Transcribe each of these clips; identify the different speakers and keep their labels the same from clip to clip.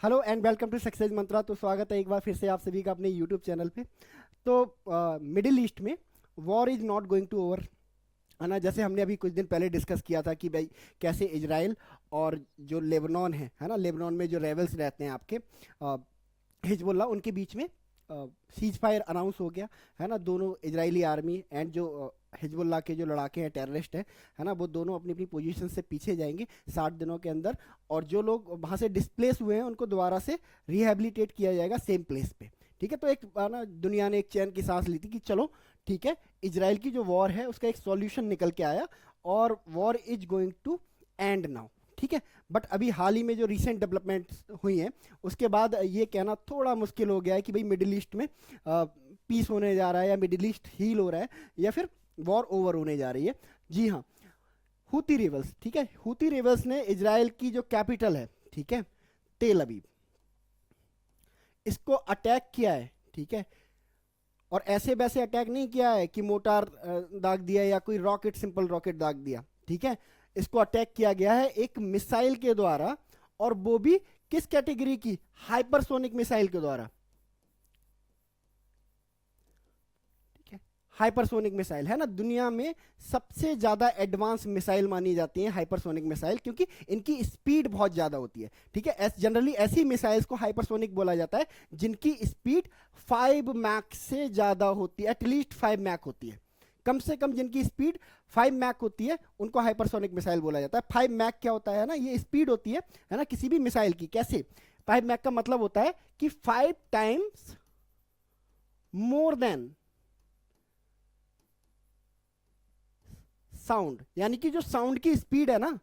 Speaker 1: Hello and welcome to success mantra. तो स्वागत है एक बार फिर से आप सभी का अपने यूट्यूब चैनल पे। तो मिडिल ईस्ट में war is not going to over, है ना। जैसे हमने अभी कुछ दिन पहले डिस्कस किया था कि भाई कैसे इजराइल और जो लेबनान है ना, लेबनान में जो रेबल्स रहते हैं आपके हिजबुल्ला, उनके बीच में सीज फायर अनाउंस हो गया, है ना। दोनों इजरायली आर्मी एंड जो हिजबुल्ला के जो लड़ाके हैं, टेररिस्ट हैं, है ना, वो दोनों अपनी अपनी पोजीशन से पीछे जाएंगे 60 दिनों के अंदर। और जो लोग वहाँ से डिस्प्लेस हुए हैं उनको दोबारा से रिहेबिलिटेट किया जाएगा सेम प्लेस पे। ठीक है, तो एक ना दुनिया ने एक चैन की सांस ली थी कि चलो ठीक है, इजराइल की जो वॉर है उसका एक सॉल्यूशन निकल के आया और war is going to end now. ठीक है, बट अभी हाल ही में जो रीसेंट डेवलपमेंट्स हुई हैं उसके बाद ये कहना थोड़ा मुश्किल हो गया है कि भाई मिडिल ईस्ट में पीस होने जा रहा है या मिडिल ईस्ट हील हो रहा है या फिर वॉर ओवर होने जा रही है। जी हाँ, हूती रेबल्स, ठीक है, हूती रेबल्स ने इजराइल की जो कैपिटल है, ठीक है, तेल अवीव, इसको अटैक किया है। ठीक है, और ऐसे वैसे अटैक नहीं किया है कि मोटार दाग दिया या कोई रॉकेट, सिंपल रॉकेट दाग दिया। ठीक है, इसको अटैक किया गया है एक मिसाइल के द्वारा, और वो भी किस कैटेगरी की? हाइपरसोनिक मिसाइल के द्वारा। ठीक है, हाइपरसोनिक मिसाइल है ना, दुनिया में सबसे ज्यादा एडवांस मिसाइल मानी जाती है हाइपरसोनिक मिसाइल, क्योंकि इनकी स्पीड बहुत ज्यादा होती है। ठीक है, जनरली ऐसी मिसाइल्स को हाइपरसोनिक बोला जाता है जिनकी स्पीड 5 मैक से ज्यादा होती है, एटलीस्ट 5 मैक होती है। कम से कम जिनकी स्पीड 5 मैक होती है उनको हाइपरसोनिक मिसाइल बोला जाता है। 5 मैक क्या होता है ना, ये स्पीड होती है ना, किसी भी मिसाइल की। कैसे? 5 मैक का मतलब होता है कि 5 टाइम्स मोर देन साउंड, यानी कि जो साउंड की स्पीड है ना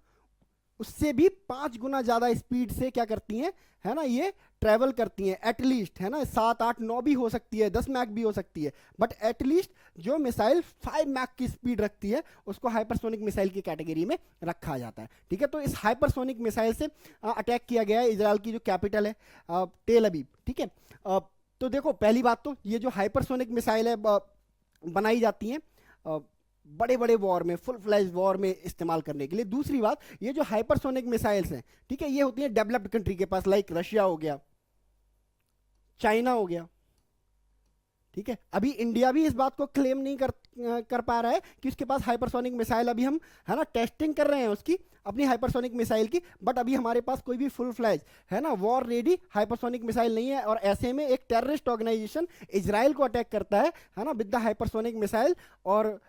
Speaker 1: उससे भी 5 गुना ज्यादा स्पीड से क्या करती हैं, है ना, ये ट्रेवल करती हैं। एटलीस्ट, है ना, 7 8 9 भी हो सकती है, 10 मैक भी हो सकती है, बट एटलीस्ट जो मिसाइल 5 मैक की स्पीड रखती है उसको हाइपरसोनिक मिसाइल की कैटेगरी में रखा जाता है। ठीक है, तो इस हाइपरसोनिक मिसाइल से अटैक किया गया है इजराइल की जो कैपिटल है तेल अवीव। ठीक है, तो देखो, पहली बात तो ये जो हाइपरसोनिक मिसाइल है बनाई जाती हैं बड़े बड़े वॉर में, फुल फ्लैश वॉर में इस्तेमाल करने के लिए। दूसरी बात, ये जो हाइपरसोनिक मिसाइल्स हैं, ठीक है, ये होती हैं डेवलप्ड कंट्री के पास, लाइक रशिया हो गया, चाइना हो गया। ठीक है, अभी इंडिया भी इस बात को क्लेम नहीं कर पा रहा है कि उसके पास हाइपरसोनिक मिसाइल, अभी हम, है ना, टेस्टिंग कर रहे हैं उसकी, अपनी हाइपरसोनिक मिसाइल की, बट अभी हमारे पास कोई भी फुल फ्लैज, है ना, वॉर रेडी हाइपरसोनिक मिसाइल नहीं है। और ऐसे में एक टेररिस्ट ऑर्गेनाइजेशन इजराइल को अटैक करता है ना, विद द हाइपरसोनिक मिसाइल। और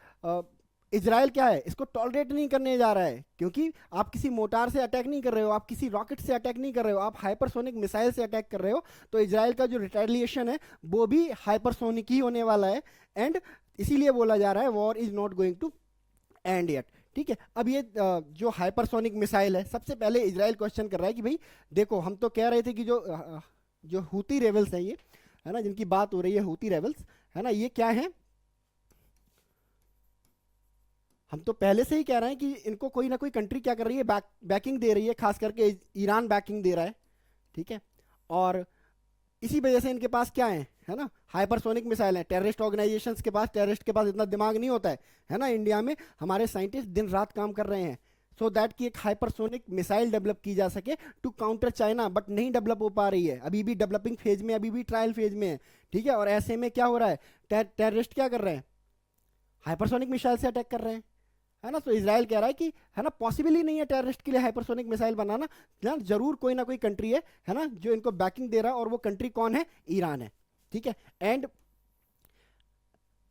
Speaker 1: इजराइल क्या है, इसको टॉलरेट नहीं करने जा रहा है, क्योंकि आप किसी मोटार से अटैक नहीं कर रहे हो, आप किसी रॉकेट से अटैक नहीं कर रहे हो, आप हाइपरसोनिक मिसाइल से अटैक कर रहे हो। तो इजराइल का जो रिटेलिएशन है वो भी हाइपरसोनिक ही होने वाला है, एंड इसीलिए बोला जा रहा है war is not going to end yet. ठीक है, अब ये जो हाइपरसोनिक मिसाइल है, सबसे पहले इजराइल क्वेश्चन कर रहा है कि भाई देखो, हम तो कह रहे थे कि जो हूती रेबल्स हैं ये, है ना, जिनकी बात हो रही है, हूती रेबल्स, है ना, ये क्या है? हम तो पहले से ही कह रहे हैं कि इनको कोई ना कोई कंट्री क्या कर रही है, बैकिंग दे रही है, खास करके ईरान बैकिंग दे रहा है। ठीक है, और इसी वजह से इनके पास क्या है ना, हाइपरसोनिक मिसाइल है। टेररिस्ट ऑर्गेनाइजेशंस के पास, टेररिस्ट के पास इतना दिमाग नहीं होता है ना। इंडिया में हमारे साइंटिस्ट दिन रात काम कर रहे हैं सो दैट कि एक हाइपरसोनिक मिसाइल डेवलप की जा सके टू काउंटर चाइना, बट नहीं डेवलप हो पा रही है, अभी भी डेवलपिंग फेज में, अभी भी ट्रायल फेज में है। ठीक है, और ऐसे में क्या हो रहा है, टेररिस्ट क्या कर रहे हैं, हाइपरसोनिक मिसाइल से अटैक कर रहे हैं, है ना। तो इजराइल कह रहा है कि, है ना, पॉसिबल ही नहीं है टेररिस्ट के लिए हाइपरसोनिक मिसाइल बनाना, ना, जरूर कोई ना कोई कंट्री है ना, जो इनको बैकिंग दे रहा है, और वो कंट्री कौन है? ईरान है। ठीक है, एंड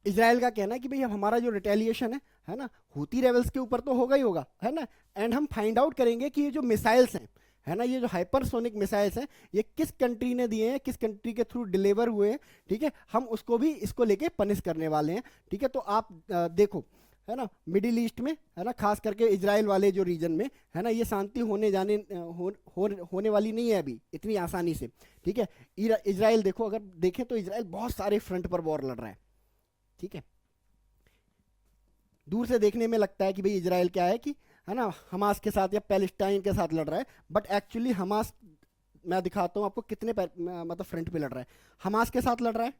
Speaker 1: इजराइल का कहना है कि भाई अब हमारा जो रिटेलिएशन है ना, हूती रेबल्स के ऊपर तो होगा ही होगा, है ना, एंड हम फाइंड आउट करेंगे कि ये जो मिसाइल्स हैं, है ना, ये जो हाइपरसोनिक मिसाइल्स हैं, ये किस कंट्री ने दिए हैं, किस कंट्री के थ्रू डिलीवर हुए हैं। ठीक है, हम उसको भी, इसको लेके पनिश करने वाले हैं। ठीक है, तो आप देखो, है ना, मिडिल ईस्ट में, है ना, खास करके इजराइल वाले जो रीजन में, है ना, ये शांति होने वाली नहीं है अभी इतनी आसानी से। ठीक है, इजराइल देखो, अगर देखें तो इजराइल बहुत सारे फ्रंट पर वॉर लड़ रहा है। ठीक है, दूर से देखने में लगता है कि भाई इजराइल क्या है कि, है ना, हमास के साथ या पैलेस्टाइन के साथ लड़ रहा है, बट एक्चुअली हमास, मैं दिखाता हूँ आपको कितने मतलब फ्रंट पे लड़ रहा है। हमास के साथ लड़ रहा है।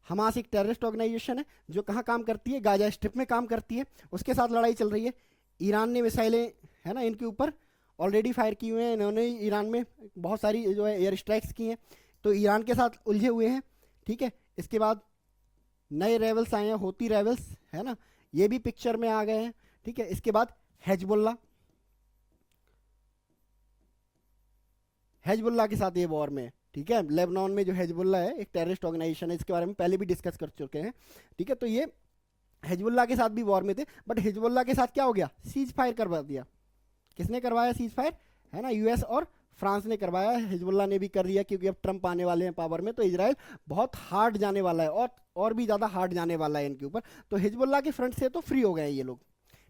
Speaker 1: हमास एक टेररिस्ट ऑर्गेनाइजेशन है जो कहाँ काम करती है, गाजा स्ट्रिप में काम करती है, उसके साथ लड़ाई चल रही है। ईरान ने मिसाइलें, है ना, इनके ऊपर, ऑलरेडी फायर किए हुए हैं इन्होंने, ईरान में बहुत सारी जो है एयर स्ट्राइक्स की हैं, तो ईरान के साथ उलझे हुए हैं। ठीक है, इसके बाद नए रेवल्स आए हैं, होती रेवल्स, है ना, ये भी पिक्चर में आ गए हैं। ठीक है, इसके बाद हेजबुल्ला, हेजबुल्ला के साथ ये वॉर में है। ठीक है, लेबनान में जो हेजबुल्ला है एक टेररिस्ट ऑर्गेनाइजेशन है, इसके बारे में पहले भी डिस्कस कर चुके हैं। ठीक है, तो ये हेजबुल्ला के साथ भी वॉर में थे, बट हेजबुल्ला के साथ क्या हो गया, सीज फायर करवा दिया। किसने करवाया सीज फायर, है ना, यूएस और फ्रांस ने करवाया, हिजबुल्ला ने भी कर दिया, क्योंकि अब ट्रंप आने वाले हैं पावर में, तो इजराइल बहुत हार्ड जाने वाला है, और भी ज़्यादा हार्ड जाने वाला है इनके ऊपर। तो हिजबुल्ला के फ्रंट से तो फ्री हो गए हैं ये लोग।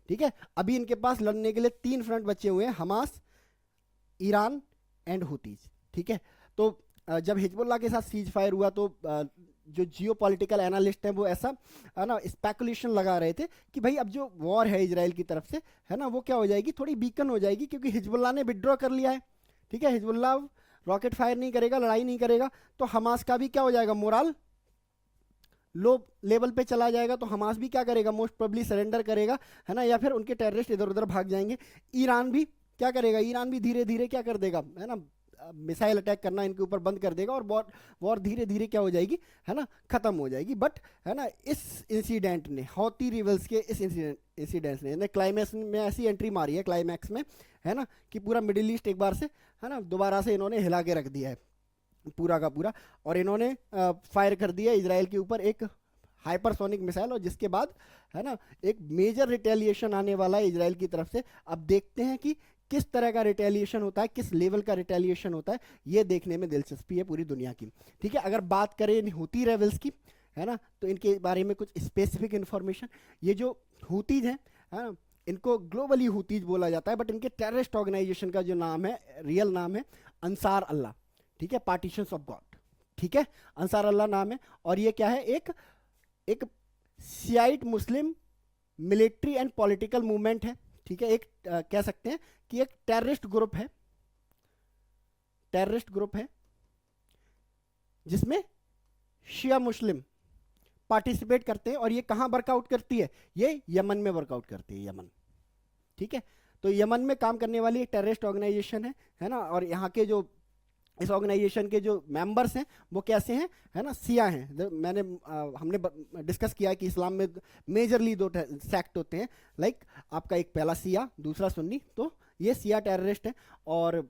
Speaker 1: ठीक है, अभी इनके पास लड़ने के लिए 3 फ्रंट बचे हुए हैं, हमास, ईरान एंड हुतीज। ठीक है, तो जब हिजबुल्ला के साथ सीज फायर हुआ तो जो जियो पॉलिटिकल एनालिस्ट हैं वो ऐसा है ना स्पेकुलेशन लगा रहे थे कि भाई अब जो वॉर है इजराइल की तरफ से, है ना, वो क्या हो जाएगी, थोड़ी वीकन हो जाएगी, क्योंकि हिजबुल्ला ने विड्रॉ कर लिया है। ठीक है, हिजबुल्ला रॉकेट फायर नहीं करेगा, लड़ाई नहीं करेगा, तो हमास का भी क्या हो जाएगा, मोरल लो लेवल पे चला जाएगा। तो हमास भी क्या करेगा, मोस्ट प्रोबेबली सरेंडर करेगा, है ना, या फिर उनके टेररिस्ट इधर उधर भाग जाएंगे। ईरान भी क्या करेगा, ईरान भी धीरे धीरे क्या कर देगा, है ना, मिसाइल अटैक करना इनके ऊपर बंद कर देगा, और वॉर धीरे धीरे क्या हो जाएगी, है ना, खत्म हो जाएगी। बट है ना, इस इंसिडेंट ने, हौती रिबल्स के इस इंसिडेंट ने क्लाइमैक्स में ऐसी एंट्री मारी है, क्लाइमैक्स में, है ना, कि पूरा मिडिल ईस्ट एक बार से, है ना, दोबारा से इन्होंने हिला के रख दिया है पूरा का पूरा। और इन्होंने फायर कर दिया इजराइल के ऊपर एक हाइपरसोनिक मिसाइल, और जिसके बाद, है ना, एक मेजर रिटेलिएशन आने वाला है इजराइल की तरफ से। अब देखते हैं कि किस तरह का रिटेलिएशन होता है, किस लेवल का रिटेलिएशन होता है, ये देखने में दिलचस्पी है पूरी दुनिया की। ठीक है, अगर बात करें हूती रेबल्स की, है ना, तो इनके बारे में कुछ स्पेसिफिक इंफॉर्मेशन, ये जो हूतीज हैं, है ना, इनको ग्लोबली हूतीज बोला जाता है, बट इनके टेररिस्ट ऑर्गेनाइजेशन का जो नाम है, रियल नाम है अंसार अल्लाह। ठीक है, पार्टीशंस ऑफ गॉड। ठीक है, अंसार अल्लाह नाम है, और ये क्या है, एक शियाइट मुस्लिम मिलिट्री एंड पॉलिटिकल मूवमेंट है। ठीक है, एक कह सकते हैं कि एक टेररिस्ट ग्रुप है, जिसमें शिया मुस्लिम पार्टिसिपेट करते हैं। और ये कहां वर्कआउट करती है, ये यमन में वर्कआउट करती है, यमन। ठीक है, तो यमन में काम करने वाली एक टेररिस्ट ऑर्गेनाइजेशन है ना, और यहाँ के जो इस ऑर्गेनाइजेशन के जो मेंबर्स हैं वो कैसे हैं, है ना, सिया हैं। हमने डिस्कस किया है कि इस्लाम में मेजरली 2 सेक्ट होते हैं, लाइक आपका एक पहला सिया, दूसरा सुन्नी। तो ये सिया टेररिस्ट हैं, और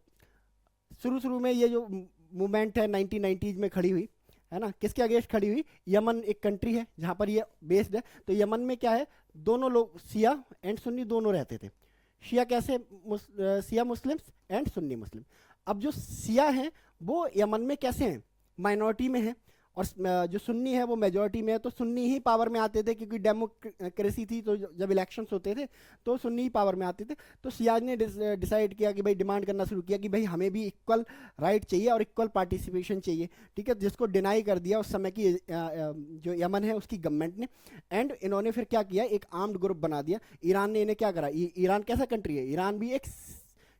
Speaker 1: शुरू में ये जो मूवमेंट है 1990s में खड़ी हुई, है ना, किसके अगेंस्ट खड़ी हुई, यमन एक कंट्री है जहाँ पर ये बेस्ड है। तो यमन में क्या है, दोनों लोग सिया एंड सुन्नी दोनों रहते थे। शिया कैसे, सिया मुस्लिम्स एंड सुन्नी मुस्लिम। अब जो सिया हैं वो यमन में कैसे हैं, माइनॉरिटी में हैं, और जो सुन्नी है वो मेजॉरिटी में है। तो सुन्नी ही पावर में आते थे, क्योंकि डेमोक्रेसी थी, तो जब इलेक्शंस होते थे तो सुन्नी ही पावर में आते थे। तो सियाज ने डिसाइड किया कि भाई, डिमांड करना शुरू किया कि भाई हमें भी इक्वल राइट चाहिए और इक्वल पार्टिसिपेशन चाहिए। ठीक है, जिसको डिनाई कर दिया उस समय की जो यमन है उसकी गवर्नमेंट ने। एंड इन्होंने फिर क्या किया, एक आर्म्ड ग्रुप बना दिया। ईरान ने इन्हें क्या करा, ईरान कैसा कंट्री है, ईरान भी एक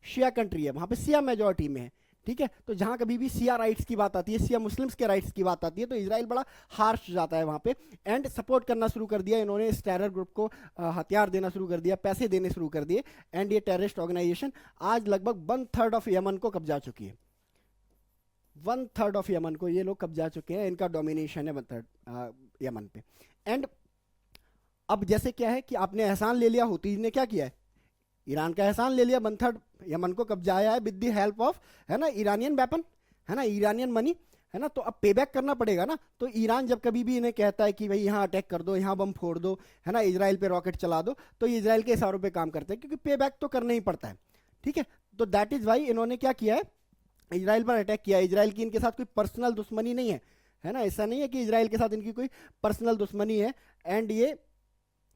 Speaker 1: शिया कंट्री है, वहाँ पे शिया मेजॉरिटी में है। ठीक है, तो जहां कभी भी शिया राइट्स की बात आती है, शिया मुस्लिम्स के राइट्स की बात आती है, तो इजराइल बड़ा हार्श जाता है वहां पे, एंड सपोर्ट करना शुरू कर दिया इन्होंने। इस टेरर ग्रुप को हथियार देना शुरू कर दिया, पैसे देने शुरू कर दिए, एंड ये टेररिस्ट ऑर्गेनाइजेशन आज लगभग 1/3 ऑफ यमन को कब्जा चुकी है। 1/3 ऑफ यमन को ये लोग कब्जा चुके हैं, इनका डोमिनेशन है 1/3 यमन पे। एंड अब जैसे क्या है कि आपने एहसान ले लिया, हुतीज ने क्या किया है, ईरान का एहसान ले लिया, 1/3 यमन को कब्जाया है विद द हेल्प ऑफ, है ना, ईरानियन वेपन, है ना, ईरानियन मनी, है ना। तो अब पे बैक करना पड़ेगा ना। तो ईरान जब कभी भी इन्हें कहता है कि भाई यहाँ अटैक कर दो, यहाँ बम फोड़ दो, है ना, इजराइल पे रॉकेट चला दो, तो ये इजराइल के इशारों पे काम करते हैं, क्योंकि पे बैक तो करना ही पड़ता है। ठीक है, तो दैट इज वाई इन्होंने क्या किया है, इजराइल पर अटैक किया। इजराइल की इनके साथ कोई पर्सनल दुश्मनी नहीं है ना, ऐसा नहीं है कि इजराइल के साथ इनकी कोई पर्सनल दुश्मनी है। एंड ये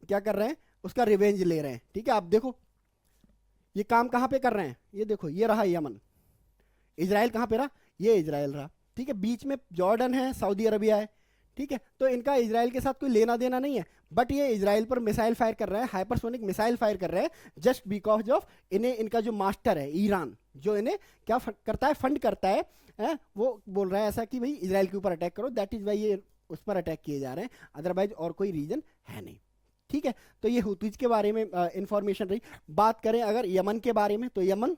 Speaker 1: क्या कर रहे हैं, उसका रिवेंज ले रहे हैं। ठीक है, आप देखो ये काम कहां पे कर रहे हैं, ये देखो, ये रहा यमन, इजराइल कहां पे रहा, ये इजराइल रहा। ठीक है, बीच में जॉर्डन है, सऊदी अरबिया है। ठीक है, तो इनका इजराइल के साथ कोई लेना देना नहीं है, बट ये इजराइल पर मिसाइल फायर कर रहा है, हाइपरसोनिक मिसाइल फायर कर रहे हैं, जस्ट बिकॉज ऑफ इन्हें, इनका जो मास्टर है ईरान, जो इन्हें क्या करता है, फंड करता है, वो बोल रहा है ऐसा कि भाई इजराइल के ऊपर अटैक करो, दैट इज वाई ये उस पर अटैक किए जा रहे हैं, अदरवाइज और कोई रीजन है नहीं। ठीक है, तो ये हुतीज के बारे में इंफॉर्मेशन रही। बात करें अगर यमन के बारे में, तो यमन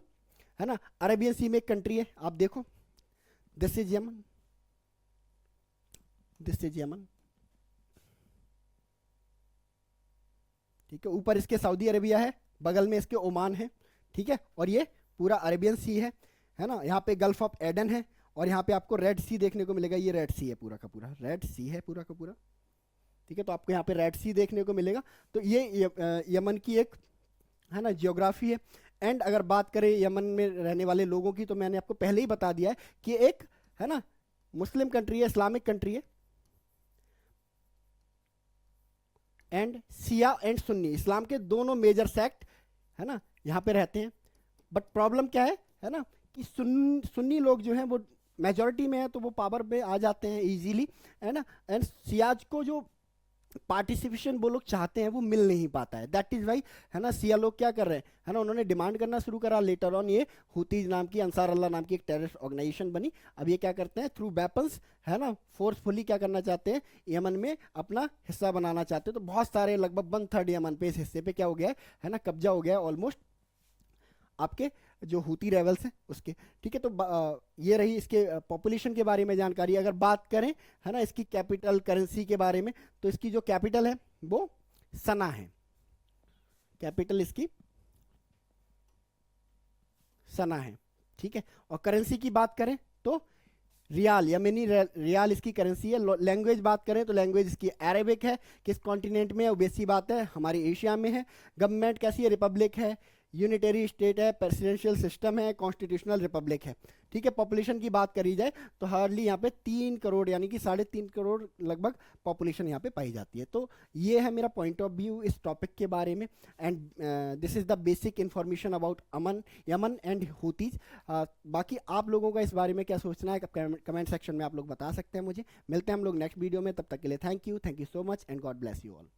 Speaker 1: है ना। अरेबियन सी में एक कंट्री है, आप देखो, this is Yemen, this is Yemen, ठीक है। ऊपर इसके सऊदी अरेबिया है, बगल में इसके ओमान है, ठीक है। और ये पूरा अरेबियन सी है ना। यहाँ पे गल्फ ऑफ एडन है, और यहाँ पे आपको रेड सी देखने को मिलेगा, ये रेड सी है पूरा का पूरा, रेड सी है पूरा का पूरा, ठीक है। तो आपको यहाँ पे रेड सी देखने को मिलेगा। तो ये यमन की एक, है ना, जियोग्राफी है। एंड अगर बात करें यमन में रहने वाले लोगों की, तो मैंने आपको पहले ही बता दिया है कि एक, है ना, मुस्लिम कंट्री है, इस्लामिक कंट्री है, एंड शिया एंड सुन्नी, इस्लाम के दोनों मेजर सेक्ट, है ना, यहाँ पे रहते हैं। बट प्रॉब्लम क्या है ना, कि सुन्नी लोग जो हैं वो मेजॉरिटी में है, तो वो पावर पे आ जाते हैं इजीली, है ना। एंड सियाज को जो पार्टिसिपेशन वो लोग चाहते हैं वो मिल नहीं पाता है, दैट इज वाई, है ना। सिया लोग क्या कर रहे हैं, है ना, उन्होंने डिमांड करना शुरू करा। लेटर ऑन ये हुतीज नाम की, अंसार अल्लाह नाम की एक टेररिस्ट ऑर्गेनाइजेशन बनी। अब ये क्या करते हैं, थ्रू वेपन्स, है ना, फोर्सफुली क्या करना चाहते हैं, यमन में अपना हिस्सा बनाना चाहते हैं। तो बहुत सारे, लगभग 1/3 यमन पे, इस हिस्से पे क्या हो गया है ना, कब्जा हो गया है ऑलमोस्ट, आपके जो हुती रेवल्स हैं उसके, ठीक है। तो ये रही इसके पॉपुलेशन के बारे में जानकारी। अगर बात करें, है ना, इसकी कैपिटल करेंसी के बारे में, तो इसकी जो कैपिटल है वो सना है, कैपिटल इसकी सना है, ठीक है। और करेंसी की बात करें तो रियाल, यमनी रियाल इसकी करेंसी है। लैंग्वेज बात करें तो लैंग्वेज इसकी अरेबिक है। किस कॉन्टिनेंट में है, बेसी बात है, हमारी एशिया में है। गवर्नमेंट कैसी है, रिपब्लिक है, यूनिटरी स्टेट है, प्रेसिडेंशियल सिस्टम है, कॉन्स्टिट्यूशनल रिपब्लिक है, ठीक है। पॉपुलेशन की बात करी जाए तो हार्डली यहाँ पे 3 करोड़, यानी कि 3.5 करोड़ लगभग पॉपुलेशन यहाँ पे पाई जाती है। तो ये है मेरा पॉइंट ऑफ व्यू इस टॉपिक के बारे में। And this is the basic information about Yemen and हुतीज। बाकी आप लोगों का इस बारे में क्या सोचना है, कमेंट सेक्शन में आप लोग बता सकते हैं मुझे। मिलते हैं हम लोग नेक्स्ट वीडियो में, तब तक के लिए thank you so much and God bless you all.